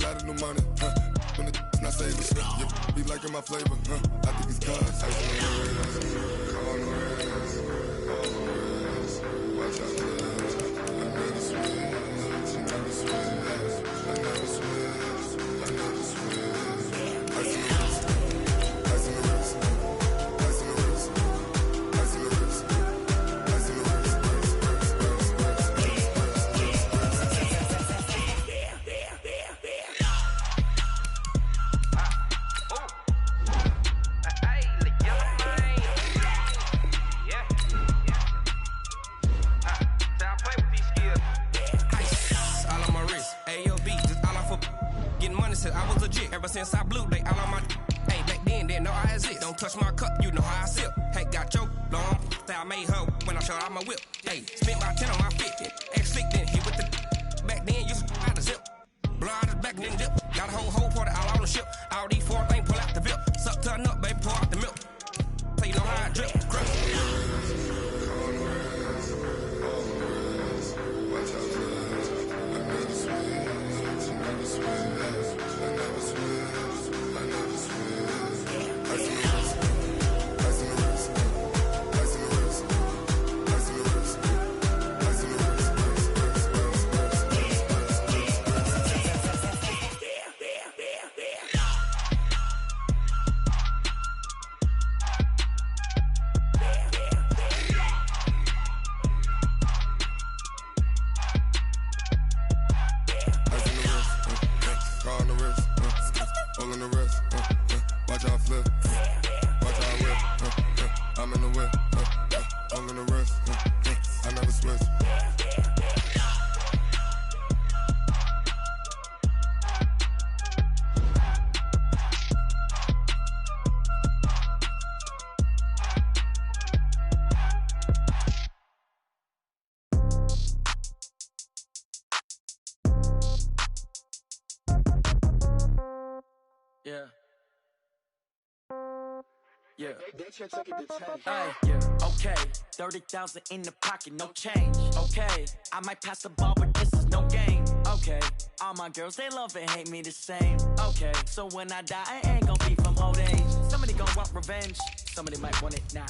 lot of new money, when it's not saving, yeah, be liking my flavor, I think it's cause ice on the wrist, on the wrist, watch out, I never switch, I never switch, I never switch, I never switch, ice on the wrist, ice on the wrist, ice on the wrist, ice on the wrist, ice on the wrist. I was legit ever since I blew. They all on my hey back then didn't know I exist. Don't touch my cup, you know how I sip. Hey, got your long. Say I made her when I showed out my whip. Hey, spent my 10 on my 50. Ex-slick then hit with the back then used to out the zip. Blow out his back then dip. Got a whole party all on the ship. All these 4 things pull out the VIP. Suck to a nut, baby, pour out the milk. So you know how I drip. Grip. Yeah. Yeah. Okay. 30,000 in the pocket, no change. Okay. I might pass the ball, but this is no game. Okay. All my girls, they love and hate me the same. Okay. So when I die, I ain't gonna be from old age. Somebody gonna want revenge. Somebody might want it now.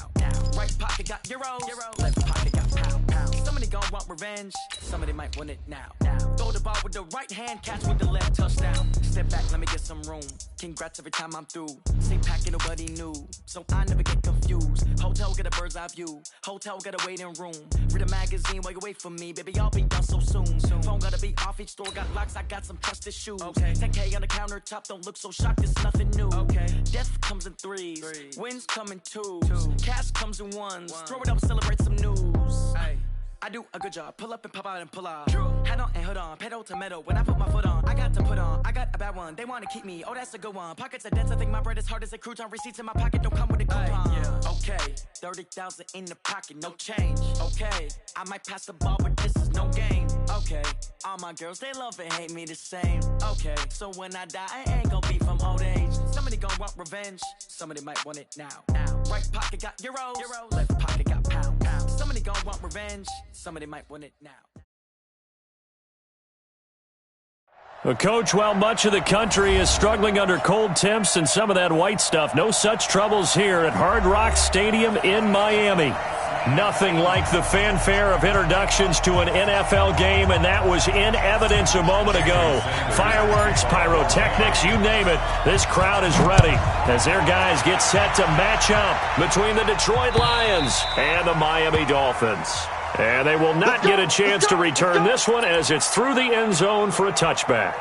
Right pocket got euros. Left pocket got pound. Somebody gonna want revenge. Somebody might want it now. Throw the ball with the right hand, catch with the left, touchdown. Step back, let me get some room. Congrats every time I'm through. Stay packing nobody new, so I never get confused. Hotel get a bird's eye view. Hotel got a waiting room. Read a magazine while you wait for me, baby. I'll be done so soon. Phone gotta be off, each store got locks. I got some trusted shoes. Okay. 10K on the countertop, don't look so shocked. It's nothing new. Okay. Death comes in threes. Wins come in twos. Cash comes in ones. Throw it up, celebrate some news. Ay. I do a good job. Pull up and pop out and pull out. Head on and hood on. Pedal to metal. When I put my foot on, I got to put on. I got a bad one. They want to keep me. Oh, that's a good one. Pockets are dense. I think my bread is hard as a crouton. Receipts in my pocket don't come with a coupon. Yeah. Okay. 30,000 in the pocket. No change. Okay. I might pass the ball, but this is no game. Okay. All my girls, they love and hate me the same. Okay. So when I die, I ain't gonna be from old age. Somebody gonna want revenge. Somebody might want it now. Right pocket got euros. Left pocket got pound. Somebody gonna want revenge. Somebody might want it now. Well, Coach, while much of the country is struggling under cold temps and some of that white stuff, no such troubles here at Hard Rock Stadium in Miami. Nothing like the fanfare of introductions to an NFL game, and that was in evidence a moment ago. Fireworks, pyrotechnics, you name it. This crowd is ready as their guys get set to match up between the Detroit Lions and the Miami Dolphins. And they will not get a chance to return this one as it's through the end zone for a touchback.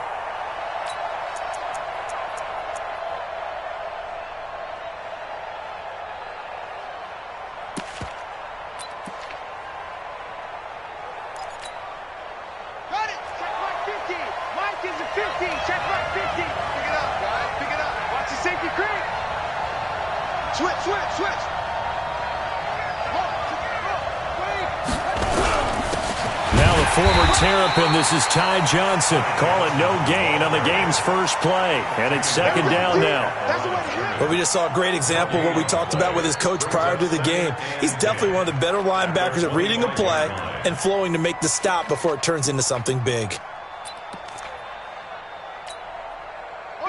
Former Terrapin, this is Ty Johnson. Call it no gain on the game's first play. And it's second down now. Well, we just saw a great example of what we talked about with his coach prior to the game. He's definitely one of the better linebackers at reading a play and flowing to make the stop before it turns into something big.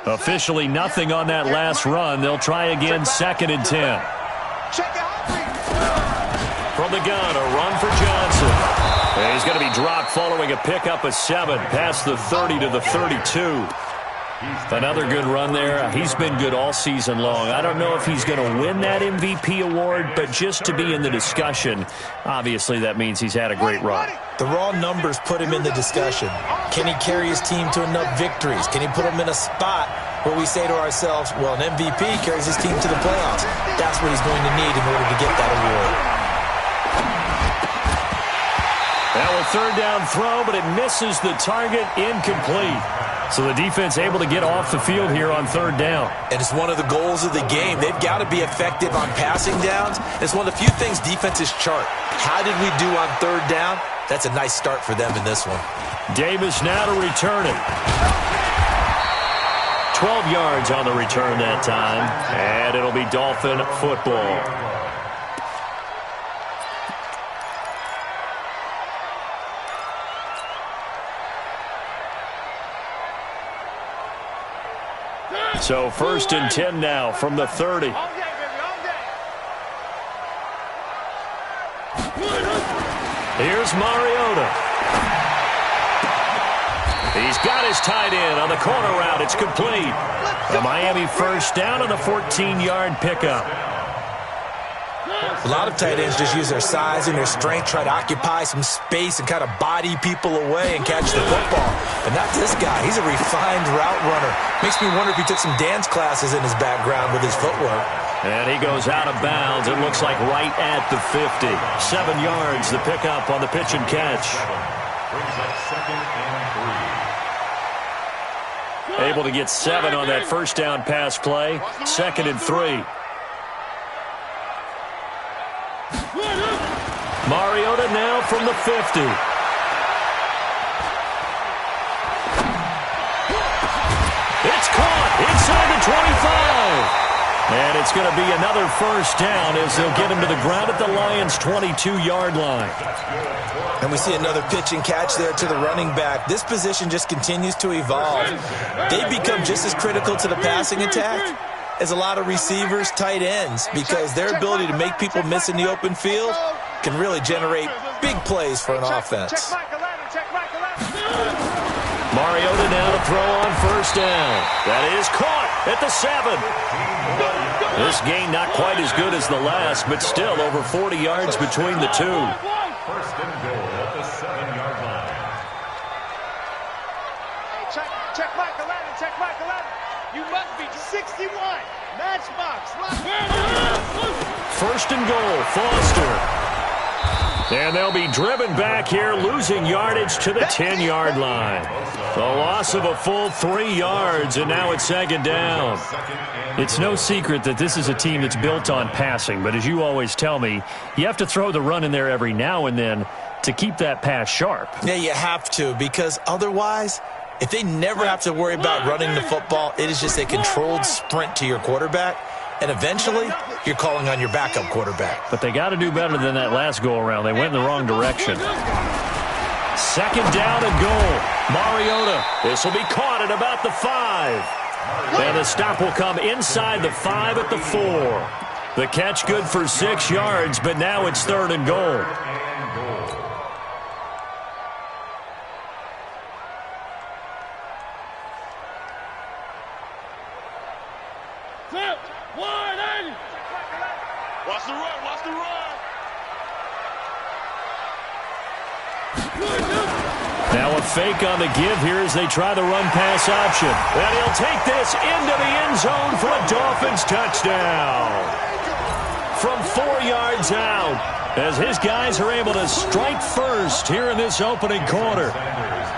Officially nothing on that last run. They'll try again, 2nd and 10. From the gun, a run for Johnson. And he's going to be dropped following a pickup of 7 past the 30 to the 32. Another good run there. He's been good all season long. I don't know if he's going to win that MVP award, but just to be in the discussion, obviously that means he's had a great run. The raw numbers put him in the discussion. Can he carry his team to enough victories? Can he put them in a spot where we say to ourselves, well, an MVP carries his team to the playoffs. That's what he's going to need in order to get that award. Now a 3rd down throw, but it misses the target, incomplete. So the defense able to get off the field here on 3rd down. And it's one of the goals of the game. They've got to be effective on passing downs. It's one of the few things defenses chart. How did we do on 3rd down? That's a nice start for them in this one. Davis now to return it. 12 yards on the return that time. And it'll be Dolphin football. So 1st and 10 now from the 30. Here's Mariota. He's got his tight end on the corner route. It's complete. A Miami 1st down on the 14-yard pickup. A lot of tight ends just use their size and their strength, try to occupy some space and kind of body people away and catch the football. But not this guy. He's a refined route runner. Makes me wonder if he took some dance classes in his background with his footwork. And he goes out of bounds. It looks like right at the 50. 7 yards, the pickup on the pitch and catch. Able to get 7 on that 1st down pass play. 2nd and 3. Mariota now from the 50. It's caught inside the 25. And it's going to be another 1st down as they'll get him to the ground at the Lions' 22-yard line. And we see another pitch and catch there to the running back. This position just continues to evolve. They become just as critical to the passing attack as a lot of receivers, tight ends, because their ability to make people miss in the open field can really generate big plays for an offense. Mariota now to throw on 1st down. That is caught at the 7. This game not quite as good as the last, but still over 40 yards between the two. 1st and goal at the 7-yard line. Check Michael Allen, check Michael Allen. You must be 61. Matchbox. 1st and goal, Foster. And they'll be driven back here, losing yardage to the 10-yard line. The loss of a full 3 yards, and now it's 2nd down. It's no secret that this is a team that's built on passing, but as you always tell me, you have to throw the run in there every now and then to keep that pass sharp. Yeah, you have to, because otherwise, if they never have to worry about running the football, it is just a controlled sprint to your quarterback. And eventually, you're calling on your backup quarterback. But they got to do better than that last go-around. They went in the wrong direction. 2nd down and goal. Mariota. This will be caught at about the 5. And the stop will come inside the 5 at the 4. The catch good for 6 yards, but now it's 3rd and goal. Watch the run, watch the run. Now a fake on the give here as they try the run-pass option. And he'll take this into the end zone for a Dolphins touchdown. From 4 yards out, as his guys are able to strike first here in this opening quarter.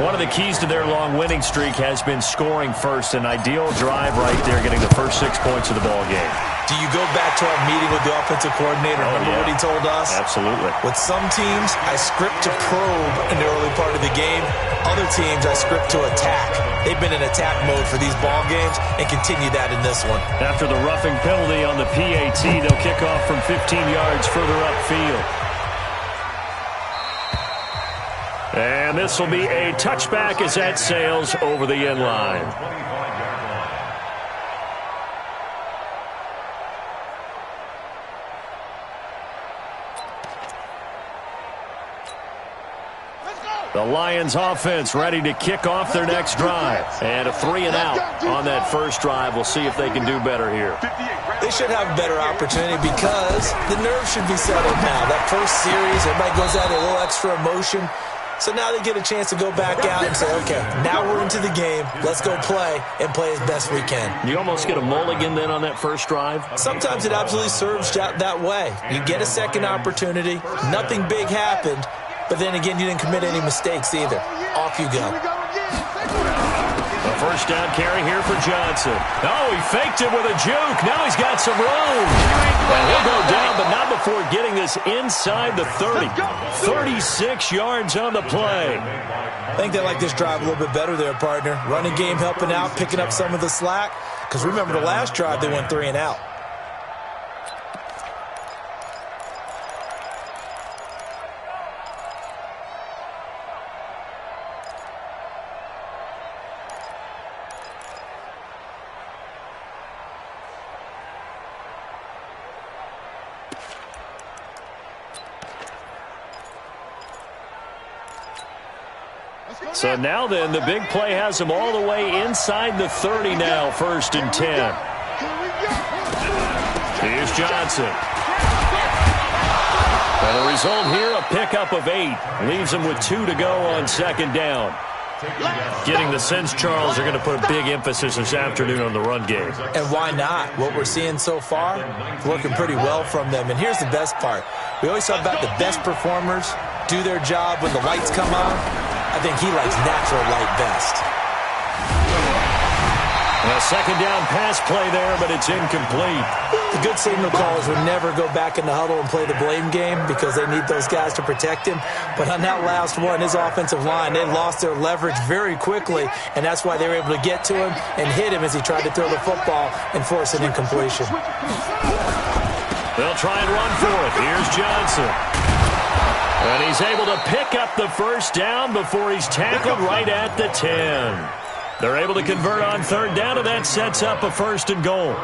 One of the keys to their long winning streak has been scoring first. An ideal drive right there, getting the first 6 points of the ball game. Do you go back to our meeting with the offensive coordinator? Remember what he told us? Absolutely. With some teams, I script to probe in the early part of the game. Other teams, I script to attack. They've been in attack mode for these ball games and continue that in this one. After the roughing penalty on the PAT, they'll kick off from 15 yards further upfield. And this will be a touchback as that sails over the end line. The Lions offense ready to kick off their next drive. And a 3-and-out on that first drive. We'll see if they can do better here. They should have a better opportunity because the nerves should be settled now. That first series, everybody goes out with a little extra emotion. So now they get a chance to go back out and say, okay, now we're into the game. Let's go play and play as best we can. You almost get a mulligan then on that first drive? Sometimes it absolutely serves that way. You get a second opportunity. Nothing big happened. But then again, you didn't commit any mistakes either. Off you go. A first down carry here for Johnson. Oh, he faked it with a juke. Now he's got some room. And he'll go down, but not before getting this inside the 30. 36 yards on the play. I think they like this drive a little bit better there, partner. Running game helping out, picking up some of the slack. Because remember the last drive, they went 3-and-out. So now then, the big play has them all the way inside the 30 now, 1st and 10. Here's Johnson. And the result here, a pickup of 8. Leaves them with 2 to go on 2nd down. Getting the sense, Charles, are going to put a big emphasis this afternoon on the run game. And why not? What we're seeing so far, working pretty well from them. And here's the best part. We always talk about the best performers do their job when the lights come on. I think he likes natural light best. A 2nd down pass play there, but it's incomplete. The good signal callers would never go back in the huddle and play the blame game because they need those guys to protect him. But on that last one, his offensive line, they lost their leverage very quickly, and that's why they were able to get to him and hit him as he tried to throw the football and force an incompletion. They'll try and run for it. Here's Johnson. And he's able to pick up the first down before he's tackled right at the 10. They're able to convert on 3rd down, and that sets up a 1st and goal.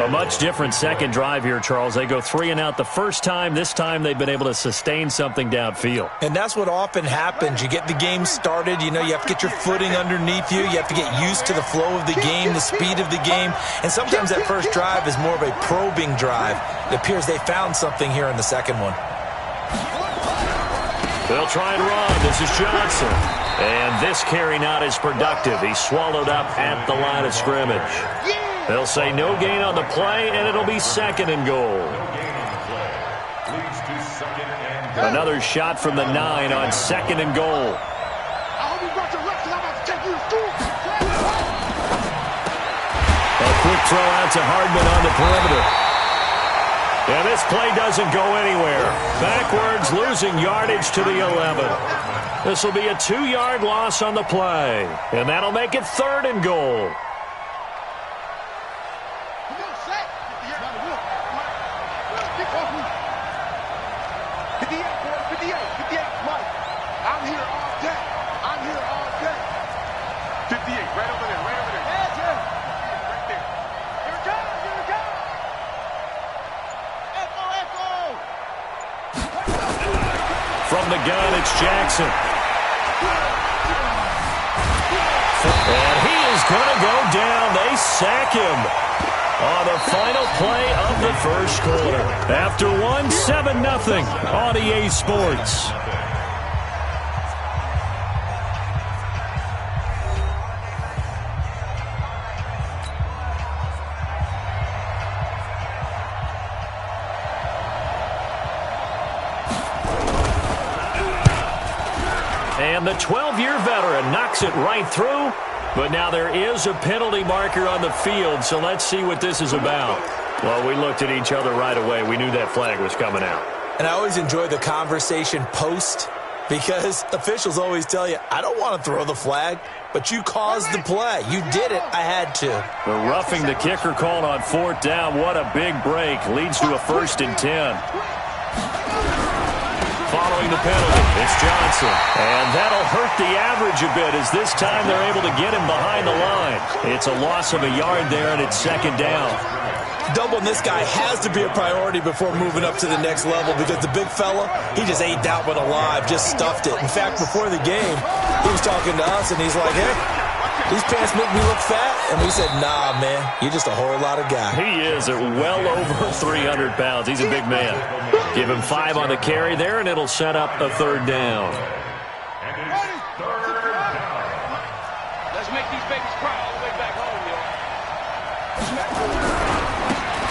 A much different second drive here, Charles. They go 3-and-out the first time. This time they've been able to sustain something downfield. And that's what often happens. You get the game started. You know, you have to get your footing underneath you. You have to get used to the flow of the game, the speed of the game. And sometimes that first drive is more of a probing drive. It appears they found something here in the second one. They'll try and run. This is Johnson. And this carry not as productive. He's swallowed up at the line of scrimmage. They'll say no gain on the play, and it'll be 2nd and goal. Another shot from the 9 on 2nd and goal. A quick throw out to Hardman on the perimeter. And this play doesn't go anywhere. Backwards, losing yardage to the 11. This will be a 2-yard loss on the play. And that'll make it 3rd and goal. From the gun, it's Jackson. And he is going to go down. They sack him on the final play of the first quarter. After one, 7-0 on EA Sports. And the 12-year veteran knocks it right through. But now there is a penalty marker on the field, so let's see what this is about. Well, we looked at each other right away. We knew that flag was coming out. And I always enjoy the conversation post because officials always tell you, I don't want to throw the flag, but you caused the play. You did it. I had to. The roughing the kicker called on 4th down. What a big break. Leads to a 1st and 10. Following the penalty, it's Johnson. And that'll hurt the average a bit as this time they're able to get him behind the line. It's a loss of a yard there, and it's 2nd down. Doubling this guy has to be a priority before moving up to the next level because the big fella, he just ate that one alive, just stuffed it. In fact, before the game, he was talking to us, and he's like, hey, these pants make me look fat. And we said, nah, man, you're just a whole lot of guy. He is at well over 300 pounds. He's a big man. Give him 5 on the carry there, and it'll set up a third down. Let's make these babies cry all the way back home, y'all.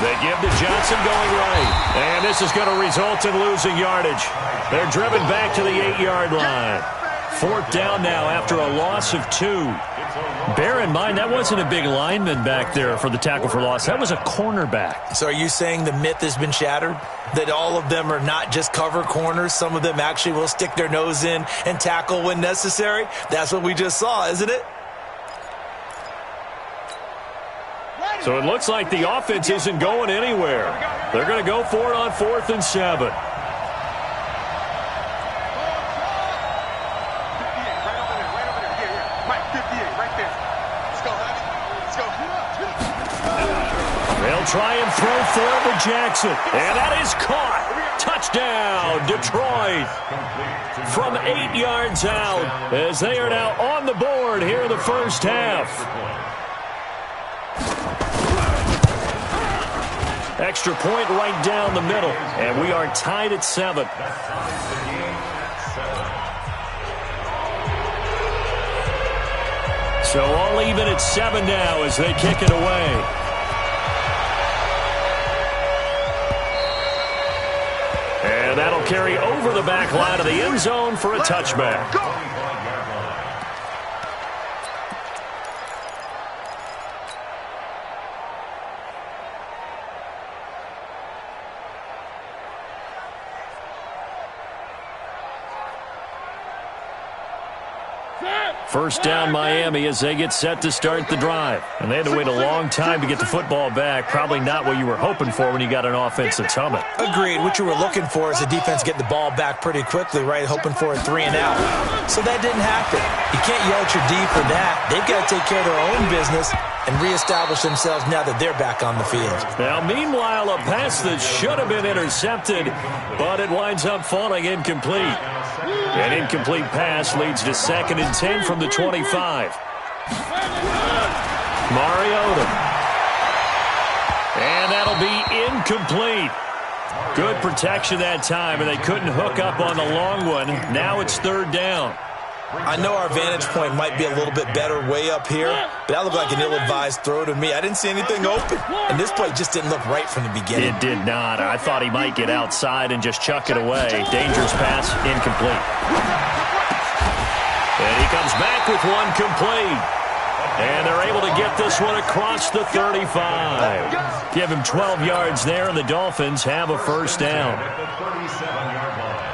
They give to Johnson going right. And this is going to result in losing yardage. They're driven back to the 8-yard line. 4th down now after a loss of 2. Bear in mind, that wasn't a big lineman back there for the tackle for loss. That was a cornerback. So are you saying the myth has been shattered? That all of them are not just cover corners? Some of them actually will stick their nose in and tackle when necessary? That's what we just saw, isn't it? So it looks like the offense isn't going anywhere. They're going to go for it on 4th and 7. They'll try and throw for it with Jackson. And that is caught. Touchdown, Detroit. From 8 yards out as they are now on the board here in the first half. Extra point right down the middle. And we are tied at 7. So all even at 7 now as they kick it away. And that'll carry over the back line of the end zone for a touchback. First down Miami as they get set to start the drive. And they had to wait a long time to get the football back. Probably not what you were hoping for when you got an offense that's humming. Agreed. What you were looking for is the defense getting the ball back pretty quickly, right? Hoping for a 3 and out. So that didn't happen. You can't yell at your D for that. They've got to take care of their own business and reestablish themselves now that they're back on the field. Now, meanwhile, a pass that should have been intercepted, but it winds up falling incomplete. An incomplete pass leads to 2nd and 10 from the 25. Mariota. And that'll be incomplete. Good protection that time, and they couldn't hook up on the long one. Now it's 3rd down. I know our vantage point might be a little bit better way up here, but that looked like an ill-advised throw to me. I didn't see anything open, and this play just didn't look right from the beginning. It did not. I thought he might get outside and just chuck it away. Dangerous pass, incomplete. And he comes back with one complete. And they're able to get this one across the 35. Give him 12 yards there, and the Dolphins have a first down. At the 37-yard line.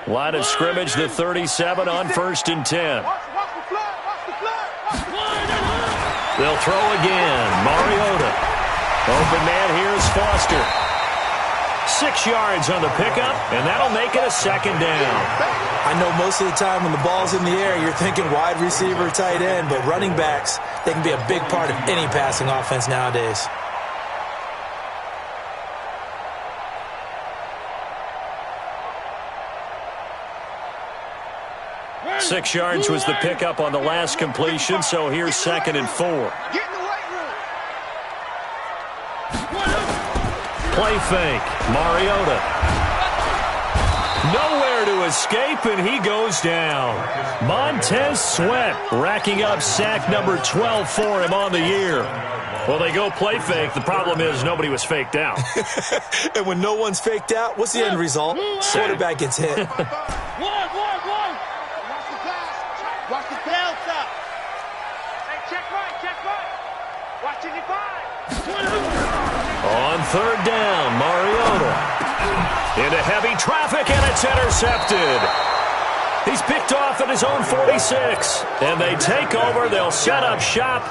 Line of scrimmage, the 37 on 1st and 10. They'll throw again. Mariota. Open man here is Foster. 6 yards on the pickup, and that'll make it a 2nd down. I know most of the time when the ball's in the air, you're thinking wide receiver, tight end, but running backs, they can be a big part of any passing offense nowadays. 6 yards was the pickup on the last completion, so here's 2nd and 4. Play fake. Mariota. Nowhere to escape, and he goes down. Montez Sweat racking up sack number 12 for him on the year. Well, they go play fake. The problem is nobody was faked out. And when no one's faked out, what's the end result? Quarterback gets hit. Watch the tail stop. Hey, check right. Watch it, 5. On 3rd down, Mariota. Into heavy traffic, and it's intercepted. He's picked off at his own 46. And they take over. They'll set up shop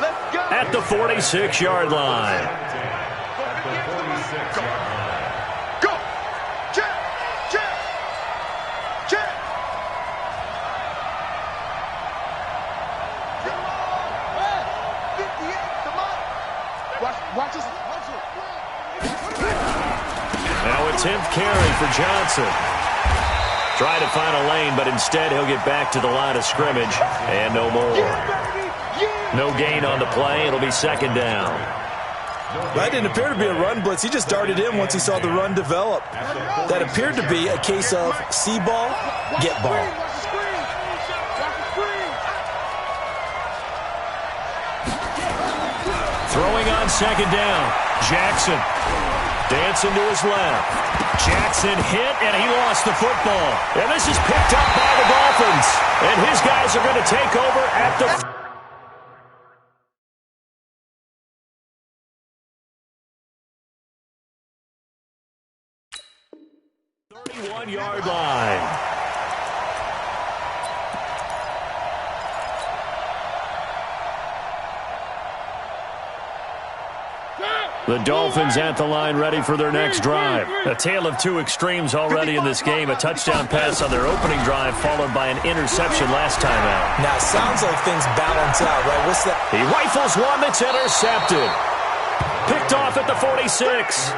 at the 46-yard line. Now a 10th carry for Johnson. Trying to find a lane, but instead he'll get back to the line of scrimmage and no more. No gain on the play. It'll be second down. That didn't appear to be a run blitz. He just darted in once he saw the run develop. That appeared to be a case of see ball, get ball. Throwing on second down. Jackson dancing to his left. Jackson hit, and he lost the football. And this is picked up by the Dolphins. And his guys are going to take over at the 31-yard line. The Dolphins at the line ready for their next drive. A tale of two extremes already in this game. A touchdown pass on their opening drive followed by an interception last time out. Now, it sounds like things balance out, right? What's that? He rifles one that's intercepted. Picked off at the 46.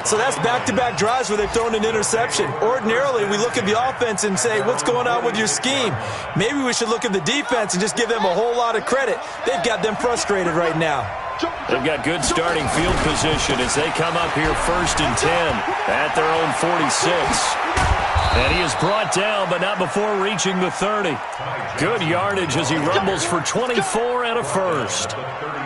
So that's back-to-back drives where they've thrown an interception. Ordinarily, we look at the offense and say, what's going on with your scheme? Maybe we should look at the defense and just give them a whole lot of credit. They've got them frustrated right now. They've got good starting field position as they come up here 1st and 10 at their own 46. And he is brought down, but not before reaching the 30. Good yardage as he rumbles for 24 and a first.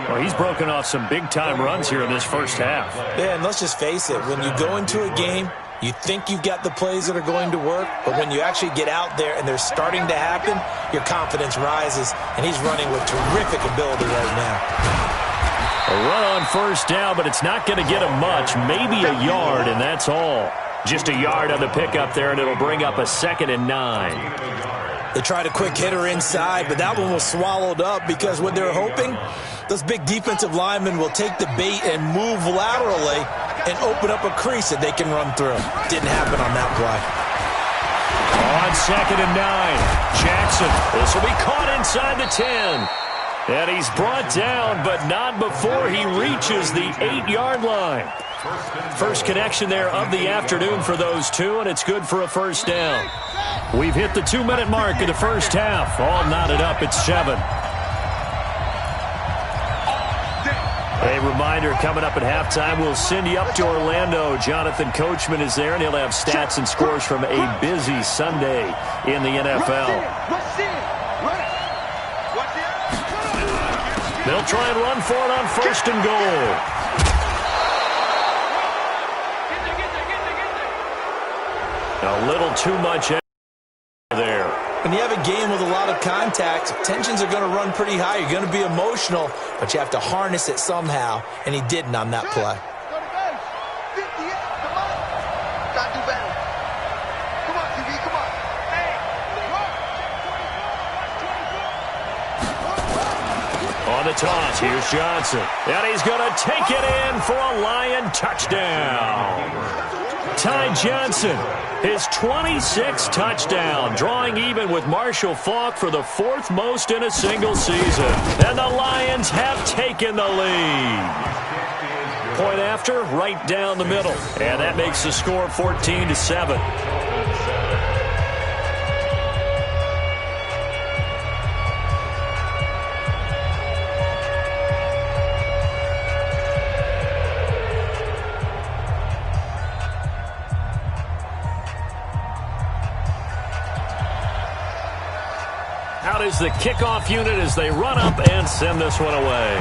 Well, he's broken off some big-time runs here in this first half. Yeah, and let's just face it. When you go into a game, you think you've got the plays that are going to work, but when you actually get out there and they're starting to happen, your confidence rises, and he's running with terrific ability right now. A run on first down, but it's not going to get him much. Maybe a yard, and that's all. Just a yard on the pickup there, and it'll bring up a 2nd and 9. They tried a quick hitter inside, but that one was swallowed up because what they're hoping, those big defensive linemen will take the bait and move laterally and open up a crease that they can run through. Didn't happen on that play. On 2nd and 9, Jackson. This will be caught inside the 10. And he's brought down, but not before he reaches the 8-yard line. First connection there of the afternoon for those two, and it's good for a first down. We've hit the 2-minute mark of the first half. All knotted up at 7. A reminder, coming up at halftime, we'll send you up to Orlando. Jonathan Coachman is there, and he'll have stats and scores from a busy Sunday in the NFL. They'll try and run for it on 1st and goal. A little too much there. When you have a game with a lot of contact, tensions are going to run pretty high. You're going to be emotional, but you have to harness it somehow, and he didn't on that play. On the toss, here's Johnson. And he's going to take it in for a Lion touchdown. Ty Johnson, his 26th touchdown, drawing even with Marshall Faulk for the 4th most in a single season. And the Lions have taken the lead. Point after, right down the middle. And that makes the score 14-7. Out is the kickoff unit as they run up and send this one away.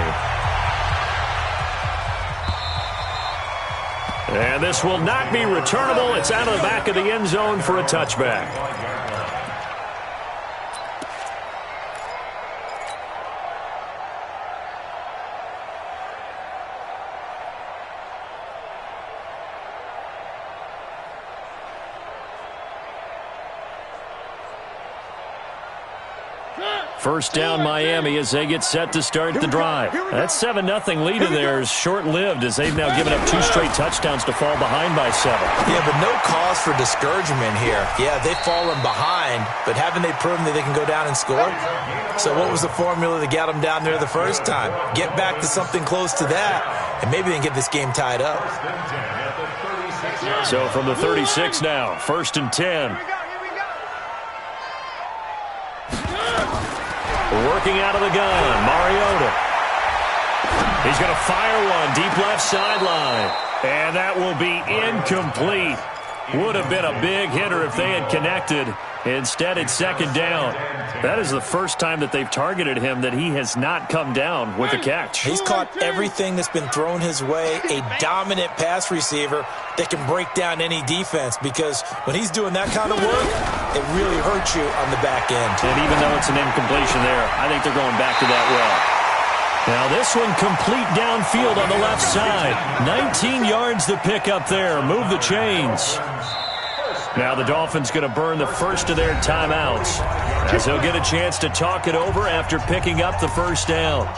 And this will not be returnable. It's out of the back of the end zone for a touchback. First down Miami as they get set to start the drive. That 7-0 lead of theirs short-lived as they've now given up 2 straight touchdowns to fall behind by 7. Yeah, but no cause for discouragement here. Yeah, they've fallen behind, but haven't they proven that they can go down and score? So what was the formula that got them down there the first time? Get back to something close to that, and maybe they can get this game tied up. So from the 36 now, 1st and 10. Working out of the gun, Mariota. He's going to fire one deep left sideline. And that will be incomplete. Would have been a big hitter if they had connected. Instead, it's 2nd down. That is the first time that they've targeted him that he has not come down with a catch. He's caught everything that's been thrown his way. A dominant pass receiver that can break down any defense, because when he's doing that kind of work, it really hurts you on the back end. And even though it's an incompletion there, I think they're going back to that well. Now this one complete downfield on the left side. 19 yards to pick up there. Move the chains. Now the Dolphins going to burn the first of their timeouts, as he'll get a chance to talk it over after picking up the first down.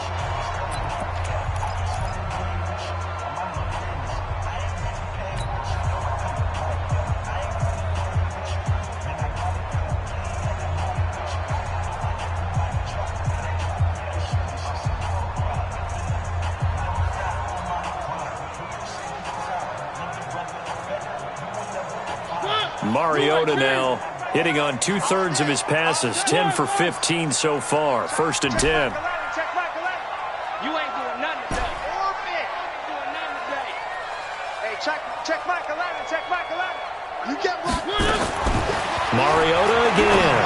Mariota now hitting on 2/3 of his passes, 10 for 15 so far. 1st and 10. You ain't doing nothing today. Or me. Doing nothing today. Hey, check Mike 11. Check Mike 11. You get one. Mariota again.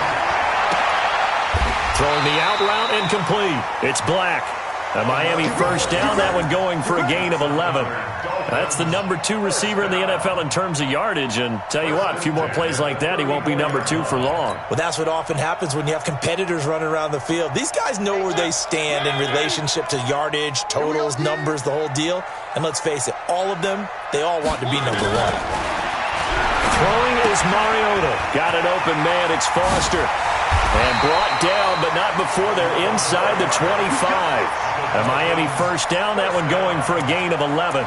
Throwing the out route incomplete. It's Black. A Miami first down, that one going for a gain of 11. That's the number 2 receiver in the NFL in terms of yardage, and tell you what, a few more plays like that, he won't be number 2 for long. Well, that's what often happens when you have competitors running around the field. These guys know where they stand in relationship to yardage, totals, numbers, the whole deal. And let's face it, all of them, they all want to be number 1. Throwing is Mariota. Got an open man, it's Foster. And brought down, but not before they're inside the 25. A Miami first down, that one going for a gain of 11.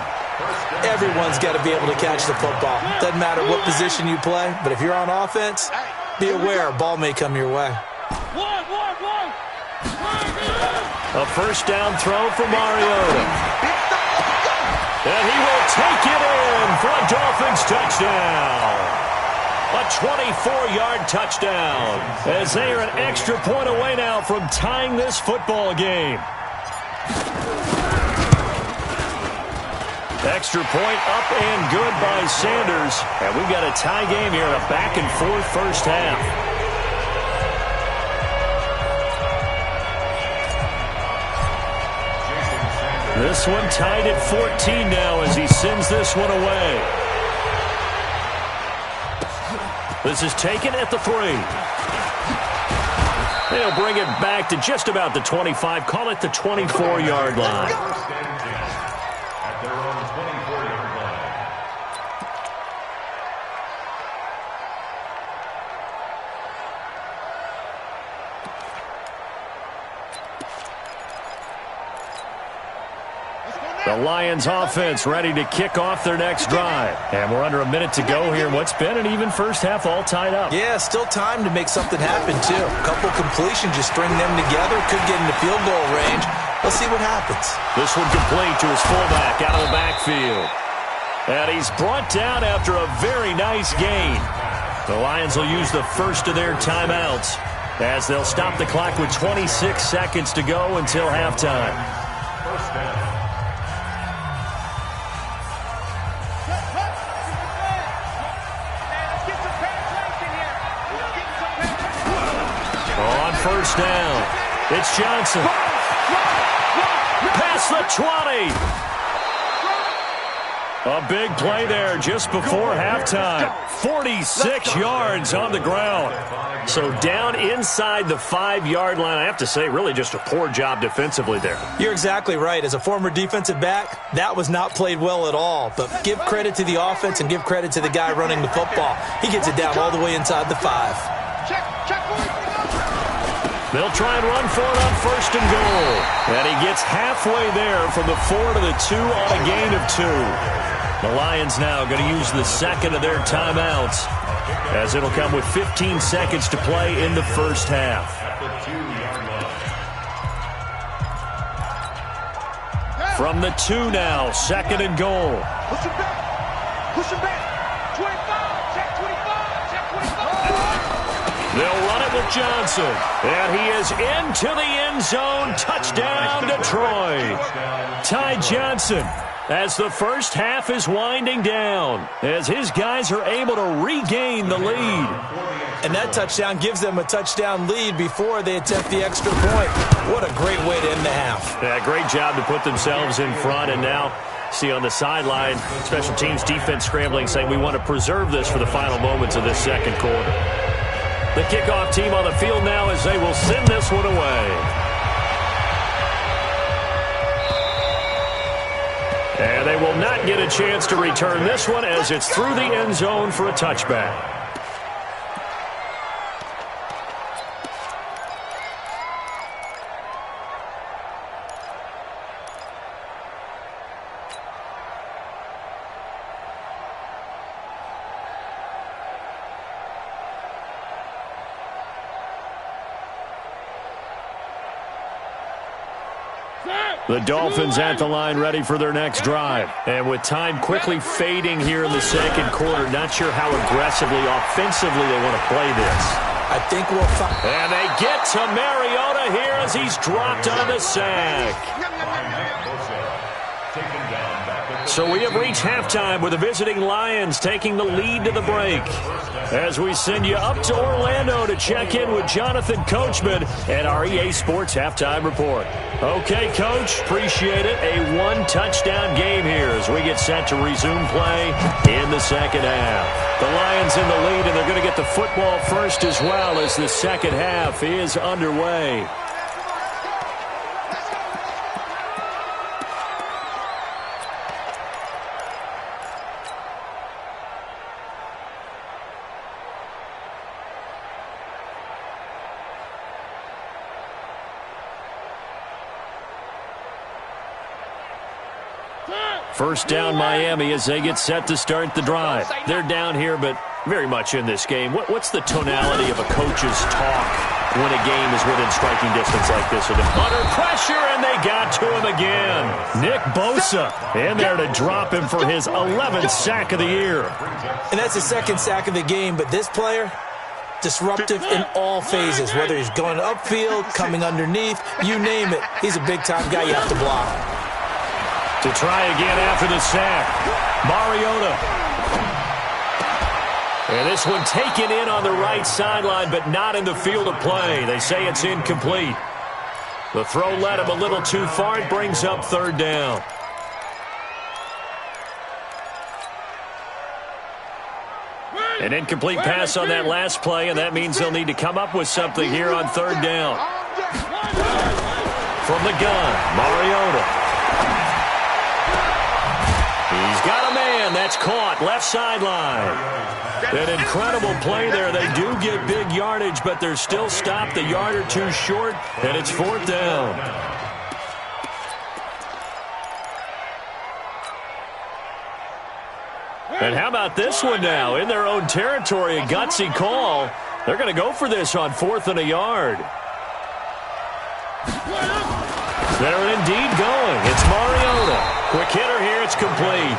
Everyone's got to be able to catch the football. Doesn't matter what position you play, but if you're on offense, be aware a ball may come your way. A first down throw for Mariota. And he will take it in for a Dolphins touchdown. A 24-yard touchdown, as they are an extra point away now from tying this football game. Extra point up and good by Sanders. And we've got a tie game here, a back-and-forth first half. This one tied at 14 now as he sends this one away. This is taken at the 3. They'll bring it back to just about the 25. Call it the 24-yard line. At their own 24-yard line. The Lions offense ready to kick off their next drive. And we're under a minute to go here. What's been an even first half, all tied up. Yeah, still time to make something happen, too. A couple completions, just string them together. Could get into field goal range. Let's see what happens. This one complete to his fullback out of the backfield. And he's brought down after a very nice gain. The Lions will use the first of their timeouts, as they'll stop the clock with 26 seconds to go until halftime. First down. On first down, it's Johnson. Past the 20. A big play there just before halftime. 46 yards on the ground. So down inside the 5-yard line. I have to say, really just a poor job defensively there. You're exactly right. As a former defensive back, that was not played well at all. But give credit to the offense and give credit to the guy running the football. He gets it down all the way inside the 5. They'll try and run for it on first and goal. And he gets halfway there from the 4 to the 2 on a gain of 2. The Lions now going to use the second of their timeouts, as it'll come with 15 seconds to play in the first half. At the 2-yard line. From the 2 now, 2nd and goal. Push him back. Push him back. 25. Check 25. Check 25. They'll run it with Johnson. And he is into the end zone. Touchdown, Detroit. Ty Johnson, as the first half is winding down, as his guys are able to regain the lead. And that touchdown gives them a touchdown lead before they attempt the extra point. What a great way to end the half. Yeah, great job to put themselves in front. And now, see on the sideline, special teams defense scrambling, saying we want to preserve this for the final moments of this second quarter. The kickoff team on the field now as they will send this one away. And they will not get a chance to return this one as it's through the end zone for a touchback. The Dolphins at the line ready for their next drive. And with time quickly fading here in the second quarter, not sure how aggressively, offensively they want to play this. I think we'll find. And they get to Mariota here as he's dropped on the sack. So we have reached halftime with the visiting Lions taking the lead to the break. As we send you up to Orlando to check in with Jonathan Coachman at our EA Sports Halftime Report. Okay, Coach, appreciate it. A one-touchdown game here as we get set to resume play in the second half. The Lions in the lead, and they're going to get the football first as well as the second half is underway. First down Miami as they get set to start the drive. They're down here, but very much in this game. What's the tonality of a coach's talk when a game is within striking distance like this? Or under pressure, and they got to him again. Nick Bosa in there to drop him for his 11th sack of the year. And that's his second sack of the game, but this player, disruptive in all phases, whether he's going upfield, coming underneath, you name it. He's a big-time guy you have to block. To try again after the sack, Mariota. And this one taken in on the right sideline, but not in the field of play. They say it's incomplete. The throw led him a little too far. It brings up third down. An incomplete pass on that last play, and that means they'll need to come up with something here on third down. From the gun, Mariota. He's got a man. That's caught. Left sideline. An incredible play there. They do get big yardage, but they're still stopped a yard or two short, and it's fourth down. And how about this one now? In their own territory, a gutsy call. They're going to go for this on 4th and a yard. They're indeed going. It's Mariota. Quick hitter here. It's complete.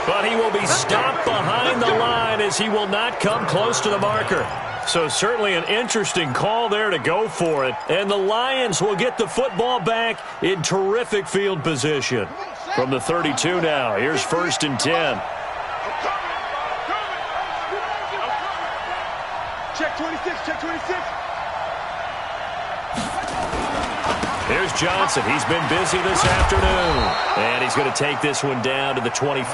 But he will be stopped behind the line as he will not come close to the marker. So certainly an interesting call there to go for it. And the Lions will get the football back in terrific field position. From the 32 now, here's 1st and 10. Check 26, check 26. Here's Johnson. He's been busy this afternoon. And he's going to take this one down to the 25.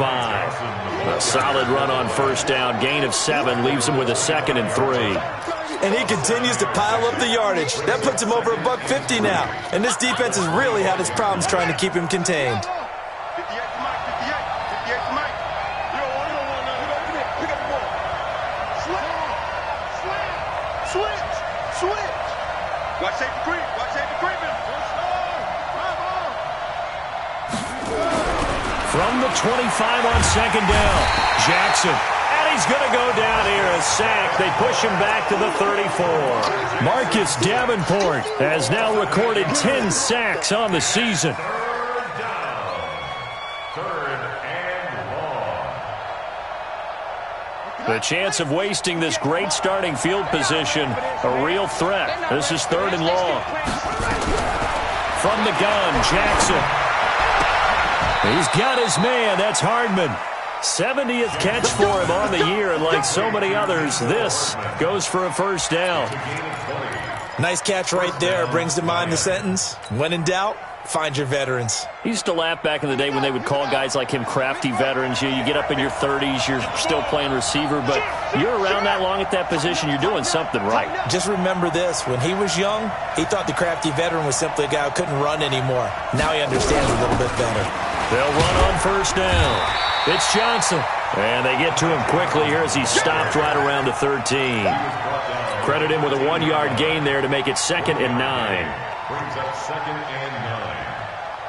A solid run on first down. Gain of 7 leaves him with a 2nd and 3. And he continues to pile up the yardage. That puts him over $150 now. And this defense has really had its problems trying to keep him contained. 58 to Mike, 58 to Mike. You don't want none. Pick up the ball. Switch. Watch safety creep. Creeping. From the 25 on 2nd down, Jackson. And he's going to go down here, a sack. They push him back to the 34. Marcus Davenport has now recorded 10 sacks on the season. The chance of wasting this great starting field position, a real threat. This is 3rd and long. From the gun, Jackson. He's got his man. That's Hardman. 70th catch for him on the year, and like so many others, this goes for a first down. Nice catch right there. Brings to mind the sentence, when in doubt, find your veterans. He used to laugh back in the day when they would call guys like him crafty veterans. You get up in your 30s, you're still playing receiver, but you're around that long at that position, you're doing something right. Just remember this. When he was young, he thought the crafty veteran was simply a guy who couldn't run anymore. Now he understands a little bit better. They'll run on first down. It's Johnson. And they get to him quickly here as he stopped right around the 13. Credit him with a 1-yard gain there to make it 2nd and 9. Brings up 2nd and 9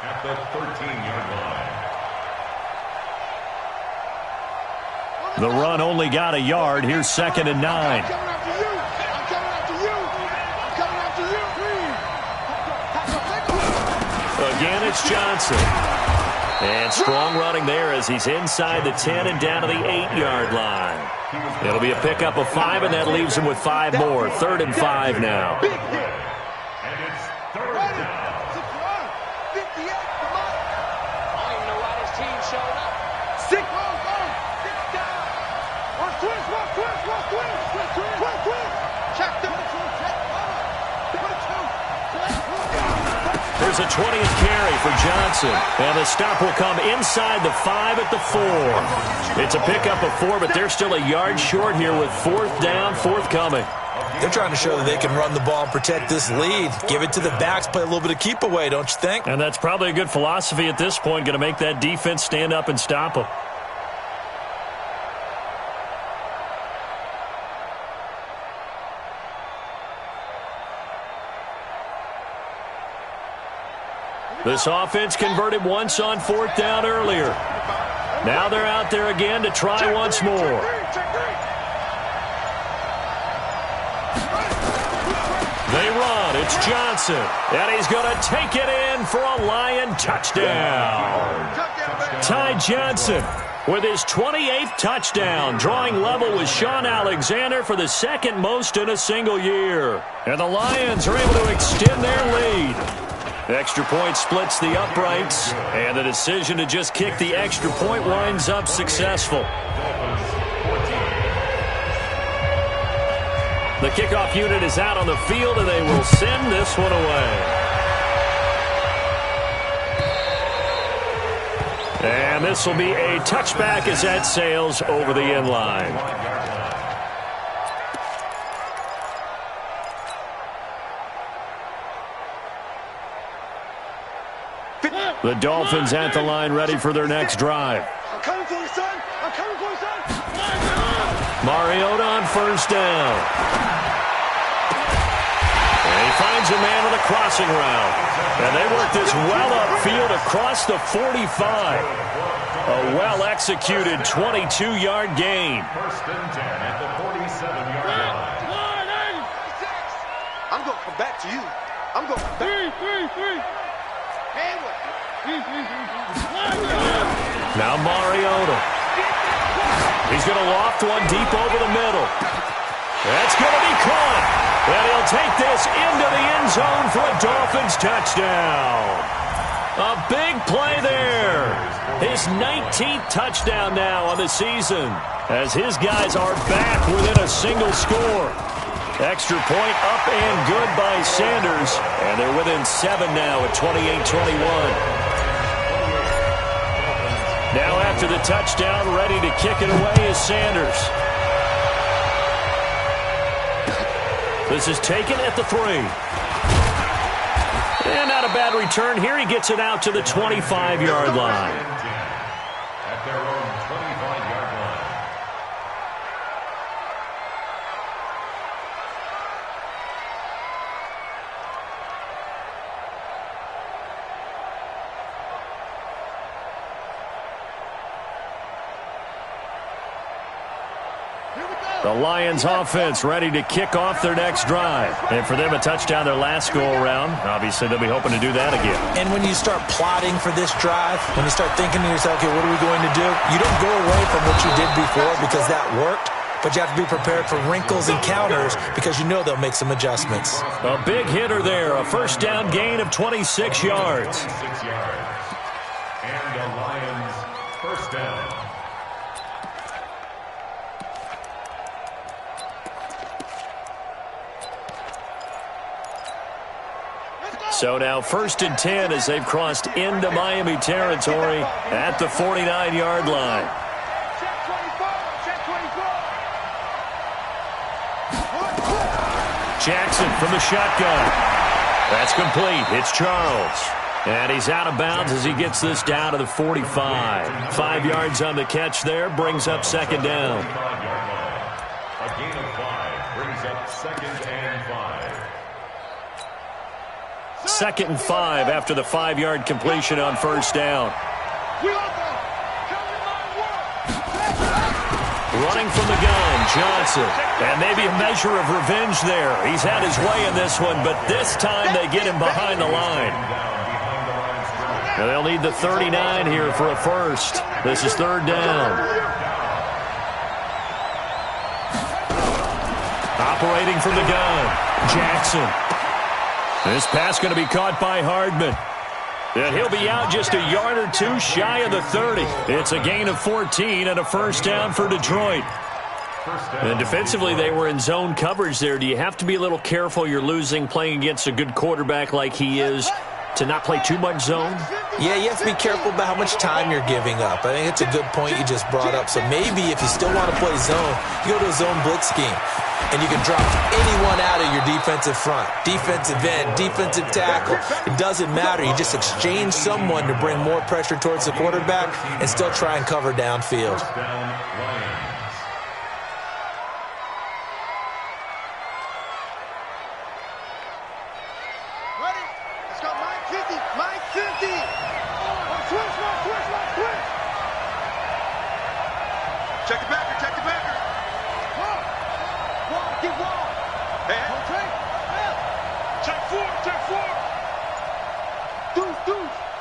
at the 13-yard line. The run only got a yard. Here's 2nd and 9. I'm coming after you. I'm coming after you. Again, it's Johnson. And strong running there as he's inside the 10 and down to the 8-yard line. It'll be a pickup of 5, and that leaves him with 5 more. 3rd and 5 now. And it's 3rd down. 58, come on. I don't even know why this team showed up. 6 down. One twist. Check them. There's a 20th carry for Johnson. And the stop will come inside the 5 at the 4. It's a pickup of 4, but they're still a yard short here with 4th down, forthcoming. They're trying to show that they can run the ball and protect this lead. Give it to the backs, play a little bit of keep away, don't you think? And that's probably a good philosophy at this point, going to make that defense stand up and stop them. This offense converted once on 4th down earlier. Now they're out there again to try once more. They run. It's Johnson. And he's going to take it in for a Lion touchdown. Ty Johnson with his 28th touchdown, drawing level with Sean Alexander for the 2nd most in a single year. And the Lions are able to extend their lead. Extra point splits the uprights, and the decision to just kick the extra point winds up successful. The kickoff unit is out on the field, and they will send this one away. And this will be a touchback as that sails over the end line. The Dolphins at the line ready for their next drive. I'm coming for you, son. Mariota on first down. And he finds a man with a crossing route. And they work this well upfield across the 45. A well-executed 22-yard gain. 1st and 10 at the 47-yard line. I'm going to come back to you. I'm going to come back. Three. Now Mariota. He's going to loft one deep over the middle. That's going to be caught. And he'll take this into the end zone for a Dolphins touchdown. A big play there. His 19th touchdown now on the season, as his guys are back within a single score. Extra point up and good by Sanders. And they're within 7 now at 28-21. Now after the touchdown, ready to kick it away is Sanders. This is taken at the 3. And not a bad return here. He gets it out to the 25-yard line. At their own 25-yard line. The Lions offense ready to kick off their next drive. And for them, a touchdown their last go-around. Obviously, they'll be hoping to do that again. And when you start plotting for this drive, when you start thinking to yourself, okay, what are we going to do? You don't go away from what you did before because that worked. but you have to be prepared for wrinkles and counters because you know they'll make some adjustments. A big hitter there, a first down gain of 26 yards. 26 yards. And the Lions first down. So now 1st and 10 as they've crossed into Miami territory at the 49-yard line. Jackson from the shotgun. That's complete. It's Charles. And he's out of bounds as he gets this down to the 45. 5 yards on the catch there, brings up second down. A gain of 5 brings up 2nd and 5. 2nd and 5 after the 5-yard completion on first down. Running from the gun, Johnson. And maybe a measure of revenge there. He's had his way in this one, but this time they get him behind the line. Now they'll need the 39 here for a first. This is 3rd down. Operating from the gun, Jackson. This pass going to be caught by Hardman. And he'll be out just a yard or two shy of the 30. It's a gain of 14 and a first down for Detroit. And defensively, they were in zone coverage there. Do you have to be a little careful you're losing playing against a good quarterback like he is to not play too much zone? Yeah, you have to be careful about how much time you're giving up. I think it's a good point you just brought up. So maybe if you still want to play zone, you go to a zone blitz scheme. And you can drop anyone out of your defensive front. Defensive end, defensive tackle. It doesn't matter. You just exchange someone to bring more pressure towards the quarterback and still try and cover downfield. First down, Lions. Ready? Let's go, Mike 50. Mike 50. Switch. Check the backer. Get wall. Hey. Check four.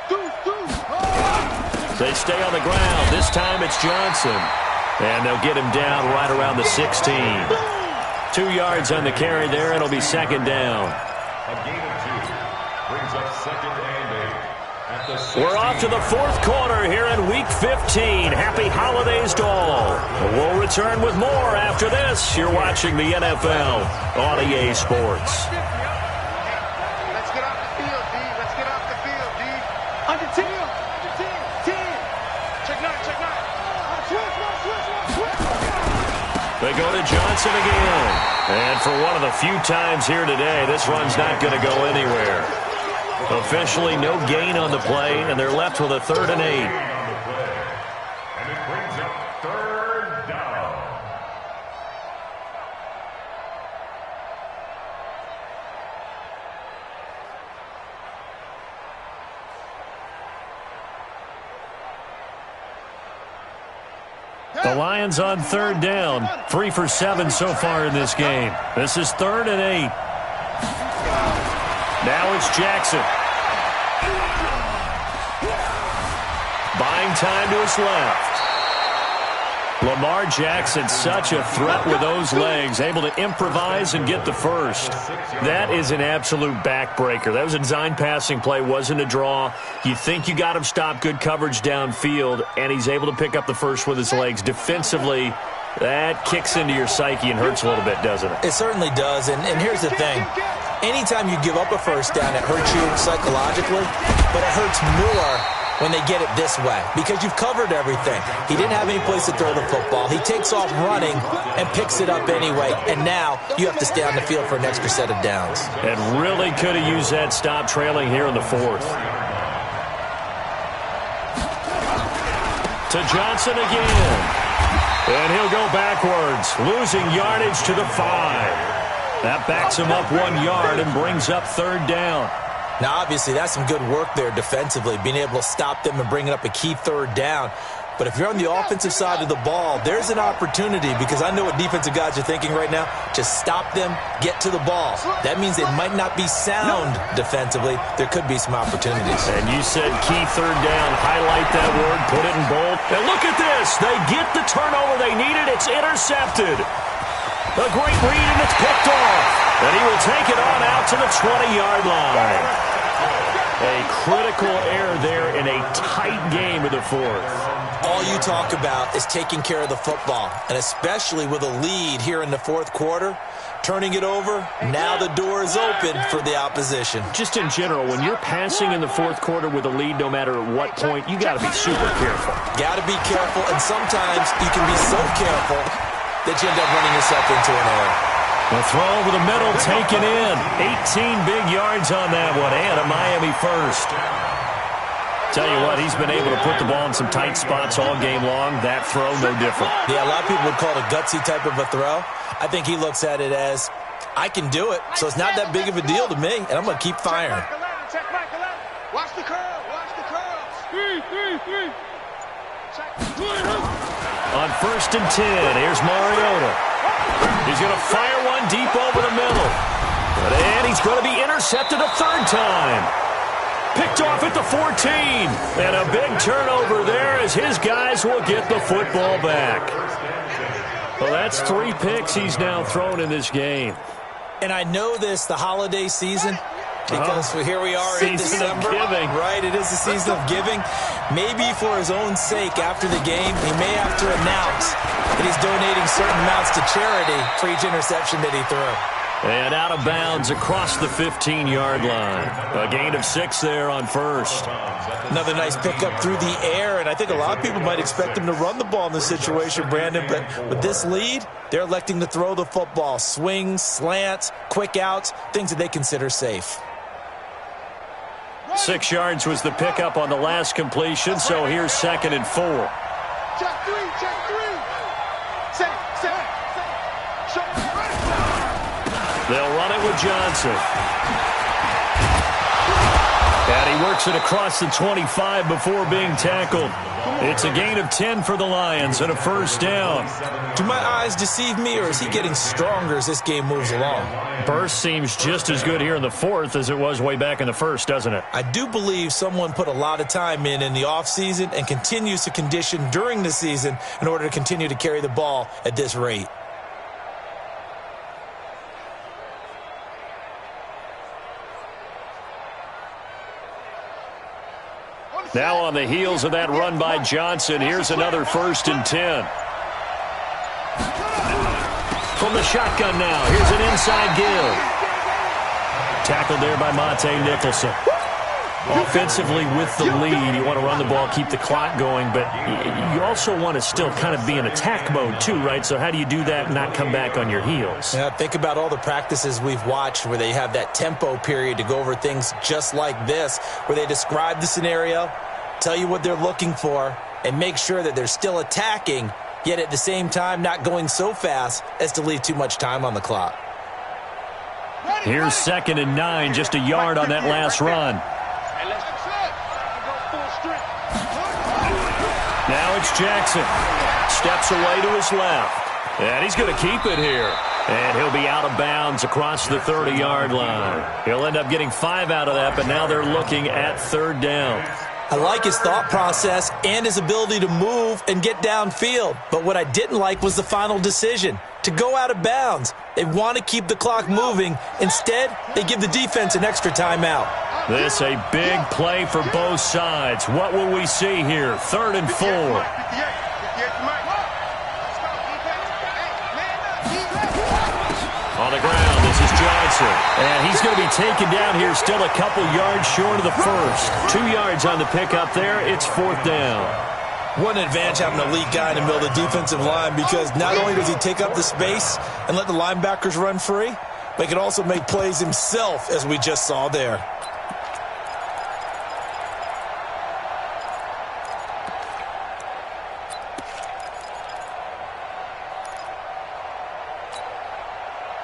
Deuce. They stay on the ground. This time it's Johnson. And they'll get him down right around the 16. 2 yards on the carry there. It'll be second down. A gain of 2 brings up 2nd and 8. At the 16. We're off to the 4th quarter here in Week 15. Happy holidays to all. We'll return with more after this. You're watching the NFL on EA Sports. Let's get off the field, D. Under 10. Check 9. Switch. They go to Johnson again. And for one of the few times here today, this run's not going to go anywhere. Officially no gain on the play, and they're left with a 3rd and 8. And it brings up 3rd down. The Lions on 3rd down. 3 for 7 so far in this game. This is 3rd and 8. Now it's Jackson. Buying time to his left. Lamar Jackson, such a threat with those legs, able to improvise and get the first. That is an absolute backbreaker. That was a design passing play, wasn't a draw. You think you got him stopped, good coverage downfield, and he's able to pick up the first with his legs. Defensively, that kicks into your psyche and hurts a little bit, doesn't it? It certainly does, and here's the thing. Anytime you give up a first down, it hurts you psychologically, but it hurts more when they get it this way because you've covered everything. He didn't have any place to throw the football. He takes off running and picks it up anyway, and now you have to stay on the field for an extra set of downs. And really could have used that stop trailing here in the 4th. To Johnson again. And he'll go backwards, losing yardage to the 5. That backs him up 1 yard and brings up 3rd down. Now, obviously, that's some good work there defensively, being able to stop them and bring up a key 3rd down. But if you're on the offensive side of the ball, there's an opportunity, because I know what defensive guys are thinking right now. Just stop them, get to the ball. That means they might not be sound defensively. There could be some opportunities. And you said key third down. Highlight that word, put it in bold. And look at this. They get the turnover they needed. It's intercepted. A great read, and it's picked off. And he will take it on out to the 20-yard line. A critical error there in a tight game in the fourth. All you talk about is taking care of the football, and especially with a lead here in the fourth quarter, turning it over, now the door is open for the opposition. Just in general, when you're passing in the fourth quarter with a lead, no matter at what point, you got to be super careful. Got to be careful, and sometimes you can be so careful that you end up running yourself into an error. The throw over the middle, taken in. 18 big yards on that one, and a Miami first. Tell you what, he's been able to put the ball in some tight spots all game long. That throw, no different. Yeah, a lot of people would call it a gutsy type of a throw. I think he looks at it as, I can do it, so it's not that big of a deal to me, and I'm going to keep firing. Watch the curl. Watch the curl. On 1st and 10, here's Mariota. He's going to fire one deep over the middle. And he's going to be intercepted a third time. Picked off at the 14. And a big turnover there as his guys will get the football back. Well, that's 3 picks he's now thrown in this game. And I know this, the holiday season, because here we are in December. Giving. Right, it is the season of giving. Maybe for his own sake after the game, he may have to announce that he's donating certain amounts to charity for each interception that he threw. And out of bounds across the 15-yard line. A gain of 6 there on first. Another nice pickup through the air, and I think a lot of people might expect him to run the ball in this situation, Brandon, but with this lead, they're electing to throw the football. Swings, slants, quick outs, things that they consider safe. 6 yards was the pickup on the last completion, so here's 2nd and 4. Check 3, check 3. Safe. They'll run it with Johnson. And he works it across the 25 before being tackled. It's a gain of 10 for the Lions and a first down. Do my eyes deceive me, or is he getting stronger as this game moves along? Burst seems just as good here in the fourth as it was way back in the first, doesn't it? I do believe someone put a lot of time in the offseason and continues to condition during the season in order to continue to carry the ball at this rate. Now on the heels of that run by Johnson, here's another 1st and 10. From the shotgun now, here's an inside give. Tackled there by Monte Nicholson. Offensively with the lead, you want to run the ball, keep the clock going, but you also want to still kind of be in attack mode too, right? So how do you do that and not come back on your heels? Yeah, think about all the practices we've watched where they have that tempo period to go over things just like this, where they describe the scenario, tell you what they're looking for, and make sure that they're still attacking, yet at the same time not going so fast as to leave too much time on the clock. Here's 2nd and 9, just a yard on that last run. Now it's Jackson. Steps away to his left. And he's going to keep it here. And he'll be out of bounds across the 30-yard line. He'll end up getting 5 out of that, but now they're looking at 3rd down. I like his thought process and his ability to move and get downfield. But what I didn't like was the final decision, to go out of bounds. They want to keep the clock moving. Instead, they give the defense an extra timeout. This a big play for both sides. What will we see here? 3rd and 4. On the ground, this is Johnson. And he's going to be taken down here, still a couple yards short of the first. 2 yards on the pickup there. It's 4th down. What an advantage having an elite guy in the middle of the defensive line, because not only does he take up the space and let the linebackers run free, but he can also make plays himself, as we just saw there.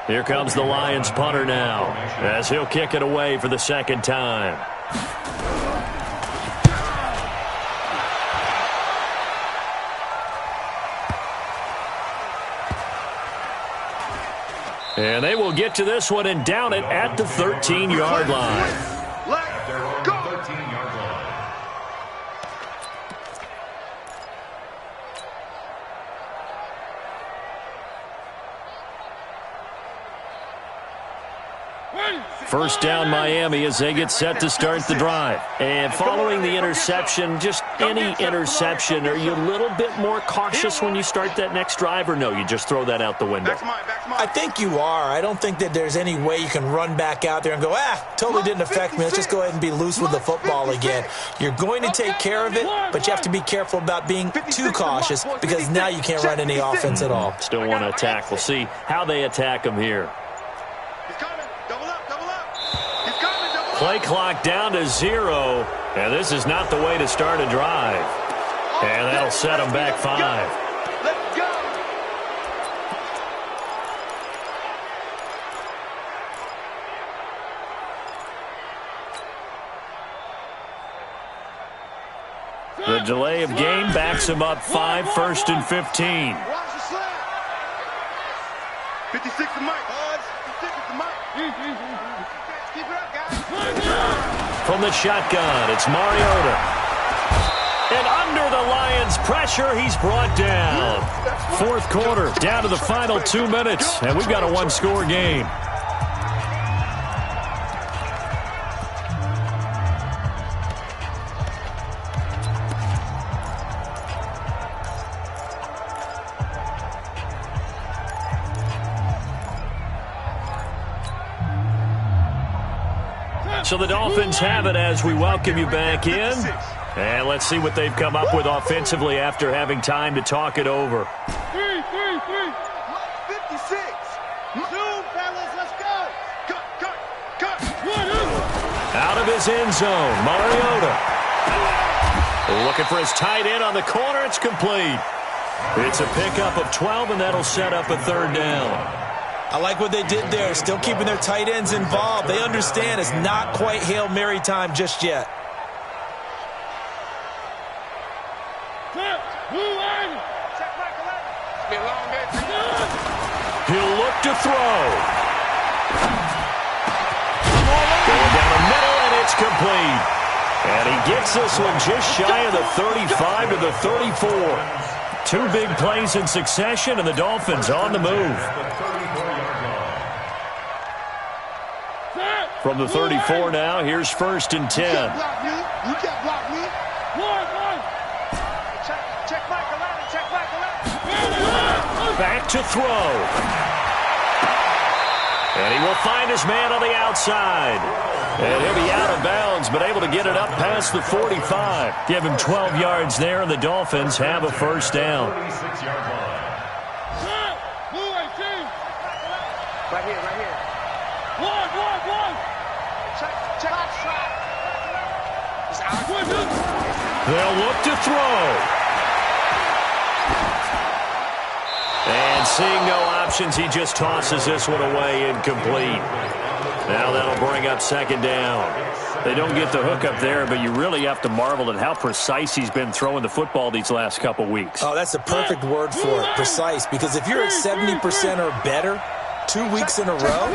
Here comes the Lions punter now, as he'll kick it away for the 2nd time. And they will get to this one and down it at the 13-yard line. Let's go. 13-yard line. First down Miami as they get set to start the drive. And following the interception, just any interception, are you a little bit more cautious when you start that next drive, or no, you just throw that out the window? I think you are. I don't think that there's any way you can run back out there and go, totally didn't affect me. Let's just go ahead and be loose with the football again. You're going to take care of it, but you have to be careful about being too cautious because now you can't run any offense at all. Still want to attack. We'll see how they attack them here. Play clock down to 0, and this is not the way to start a drive. And that'll set them back 5. Let's go. The delay of game backs them up 5, 1st and 15. Watch the slap. 56 to Mike, Buzz. 56 to Mike. Keep it up, guys. From the shotgun, it's Mariota. And under the Lions' pressure, he's brought down. Fourth quarter, down to the final 2 minutes, and we've got a one-score game. So the Dolphins have it as we welcome you back in. And let's see what they've come up with offensively after having time to talk it over. 3. 56. Zoom, fellas, let's go. Cut. Out of his end zone, Mariota. Looking for his tight end on the corner. It's complete. It's a pickup of 12, and that'll set up a third down. I like what they did there, still keeping their tight ends involved. They understand it's not quite Hail Mary time just yet. He'll look to throw. Going down the middle, and it's complete. And he gets this one just shy of the 35 to the 34. 2 big plays in succession, and the Dolphins on the move. From the 34 now, here's 1st and 10. You can't block me. One. Check Michael out. Back to throw. And he will find his man on the outside. And he'll be out of bounds, but able to get it up past the 45. Give him 12 yards there, and the Dolphins have a first down. Right here. One. Check. They'll look to throw. And seeing no options, he just tosses this one away, incomplete. Now that'll bring up 2nd down. They don't get the hook up there, but you really have to marvel at how precise he's been throwing the football these last couple weeks. Oh, that's the perfect word for it, precise, because if you're at 70% or better 2 weeks in a row,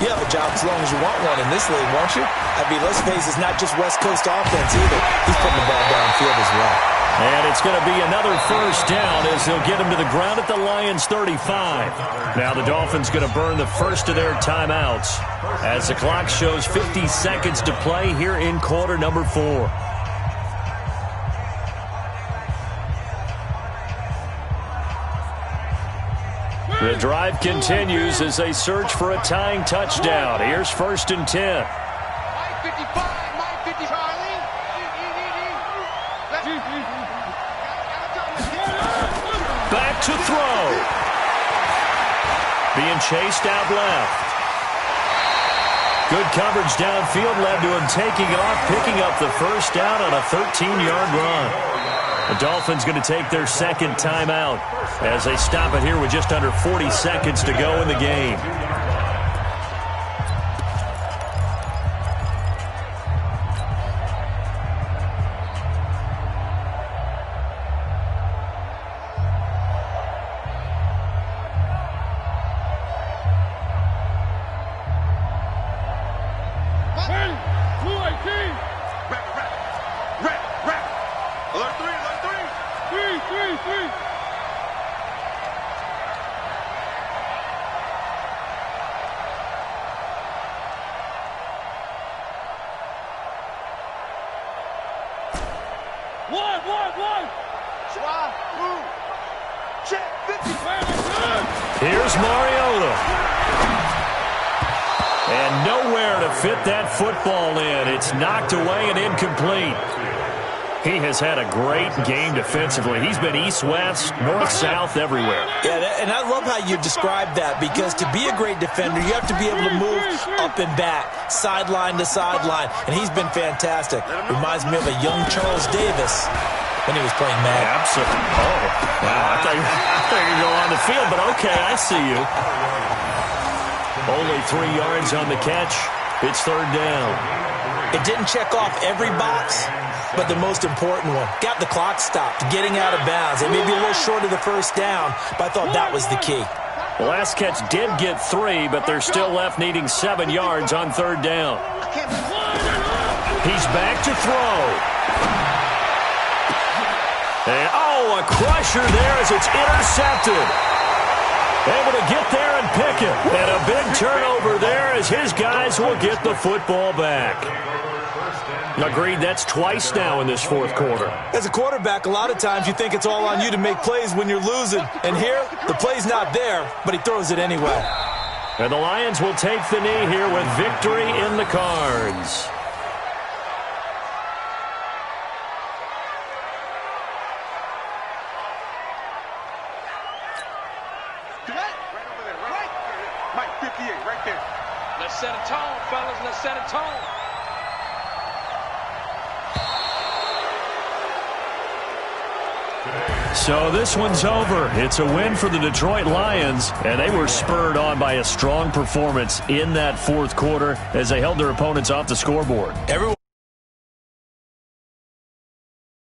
you have a job as long as you want one in this league, won't you? I mean, let's face it, it's not just West Coast offense either. He's putting the ball downfield as well. And it's going to be another first down as they'll get him to the ground at the Lions' 35. Now the Dolphins going to burn the first of their timeouts as the clock shows 50 seconds to play here in quarter number 4. The drive continues as they search for a tying touchdown. Here's 1st and 10. Mike 55, Mike 50, Charlie. Back to throw. Being chased out left. Good coverage downfield led to him taking off, picking up the first down on a 13-yard run. The Dolphins going to take their second timeout as they stop it here with just under 40 seconds to go in the game. Here's Mariota. And nowhere to fit that football in. It's knocked away and incomplete. He has had a great game defensively. He's been east-west, north-south, everywhere. Yeah, and I love how you describe that, because to be a great defender, you have to be able to move up and back, sideline to sideline, and he's been fantastic. Reminds me of a young Charles Davis when he was playing Madden. Absolutely. Oh, wow. I thought you could go on the field, but okay, I see you. Only 3 yards on the catch. It's third down. It didn't check off every box, but the most important one. Got the clock stopped, getting out of bounds. It may be a little short of the first down, but I thought that was the key. The last catch did get 3, but they're still left needing 7 yards on third down. He's back to throw. And, oh, a crusher there as it's intercepted. Able to get there and pick it. And a big turnover there as his guys will get the football back. Agreed, that's twice now in this fourth quarter. As a quarterback, a lot of times you think it's all on you to make plays when you're losing. And here, the play's not there, but he throws it anyway. And the Lions will take the knee here with victory in the cards. Mike, 58, right there. Let's set a tone, fellas. Let's set a tone. So this one's over. It's a win for the Detroit Lions, and they were spurred on by a strong performance in that fourth quarter as they held their opponents off the scoreboard. Everyone